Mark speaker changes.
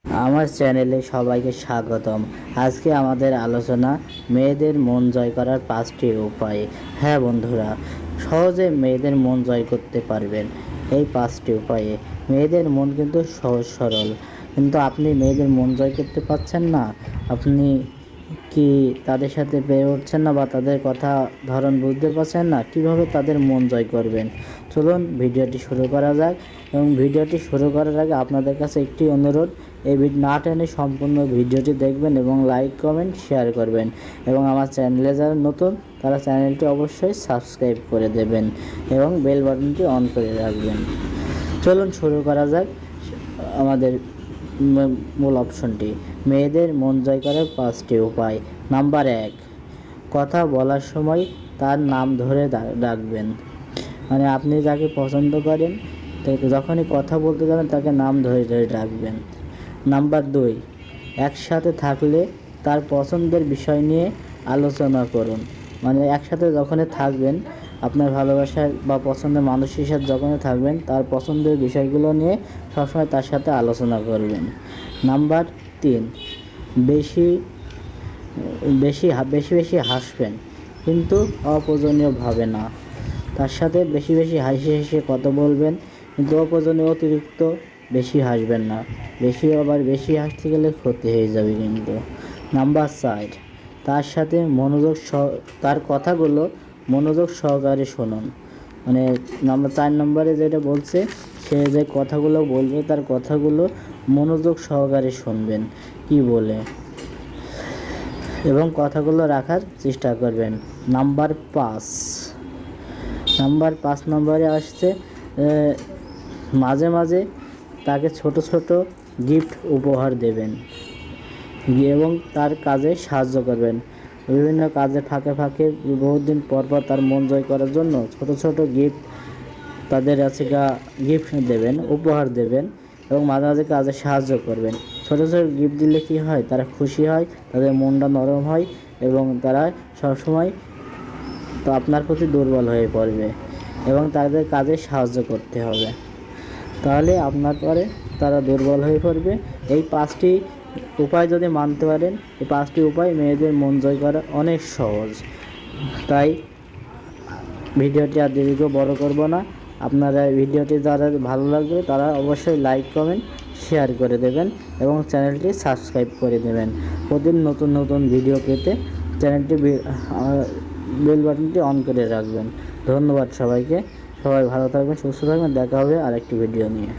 Speaker 1: আমার চ্যানেলে সবাইকে স্বাগতম। আজকে আমাদের আলোচনা মেয়েদের মন জয় করার 5টি উপায়। হ্যাঁ বন্ধুরা, সহজে মেয়েদের মন জয় করতে পারবেন এই 5টি উপায়ে। মেয়েদের মন কিন্তু সহজ সরল, কিন্তু আপনি মেয়েদের মন জয় করতে পারছেন না। আপনি কি তাদের সাথে পেরে উঠছেন না, বা তাদের কথা ধরন বুঝতে পারছেন না, কিভাবে তাদের মন জয় করবেন? চলুন ভিডিওটি শুরু করা যাক। এবং ভিডিওটি শুরু করার আগে আপনাদের কাছে একটি অনুরোধ, এই না টেনে সম্পূর্ণ ভিডিওটি দেখবেন এবং লাইক কমেন্ট শেয়ার করবেন। এবং আমার চ্যানেলে যারা নতুন তারা চ্যানেলটি অবশ্যই সাবস্ক্রাইব করে দেবেন এবং বেল বাটনটি অন করে রাখবেন। চলুন শুরু করা যাক আমাদের মূল অপশনটি, মেয়েদের মন জয় করার 5টি উপায়। নাম্বার 1, কথা বলার সময় তার নাম ধরে ডাকবেন। মানে আপনি যাকে পছন্দ করেন যখনই কথা বলতে যাবেন তাকে নাম ধরে ধরে ডাকবেন। নাম্বার 2, একসাথে থাকলে তার পছন্দের বিষয় নিয়ে আলোচনা করুন। মানে একসাথে যখনই থাকবেন, আপনার ভালোবাসার বা পছন্দের মানুষের সাথে যখনই থাকবেন, তার পছন্দের বিষয়গুলো নিয়ে সবসময় তার সাথে আলোচনা করবেন। নাম্বার 3, বেশি বেশি বেশি হাসবেন, কিন্তু অপ্রয়োজনীয়ভাবে না। তার সাথে বেশি হেসে কথা বলবেন, কিন্তু অপ্রয়োজনীয় অতিরিক্ত বেশি হাসবেন না। বেশি হাসতে গেলে ক্ষতি হয়ে যাবে কিন্তু। নাম্বার 4, তার সাথে তার কথাগুলো মনোযোগ সহকারে শুনুন। মানে 4 নম্বরে যেটা বলছে, সে যে কথাগুলো বলবে তার কথাগুলো মনোযোগ সহকারে শুনবেন কি বলে, এবং কথাগুলো রাখার চেষ্টা করবেন। নাম্বার 5 নম্বরে আসছে, মাঝে মাঝে তাকে ছোট ছোট গিফট উপহার দেবেন এবং তার কাজে সাহায্য করবেন। বিভিন্ন কাজে ফাঁকে বহুদিন পর তার মন জয় করার জন্য ছোট ছোট গিফট তাদের কাছে গিফট দেবেন, উপহার দেবেন এবং মাঝে মাঝে কাজে সাহায্য করবেন। ছোট ছোট গিফট দিলে কি হয়, তারা খুশি হয়, তাদের মনটা নরম হয় এবং তারা সবসময় তো আপনার প্রতি দুর্বল হয়ে পড়বে এবং তাদের কাজে সাহায্য করতে হবে, তাহলে আপনার পরে তারা দুর্বল হয়ে পড়বে। এই 5টি উপায় যদি মানতে পারেন, এই 5টি উপায় মেয়েদের মন জয় করা অনেক সহজ। তাই ভিডিওটি আর দীর্ঘ বড় করব না। আপনারা ভিডিওটি যারা ভালো লাগবে তারা অবশ্যই লাইক কমেন্ট শেয়ার করে দেবেন এবং চ্যানেলটি সাবস্ক্রাইব করে দেবেন। প্রতিদিন নতুন নতুন ভিডিও পেতে চ্যানেলটি বেল বাটনটি অন করে রাখবেন। ধন্যবাদ সবাইকে। সবাই ভালো থাকবেন, সুস্থ থাকবেন। দেখা হবে আরেকটি ভিডিও নিয়ে।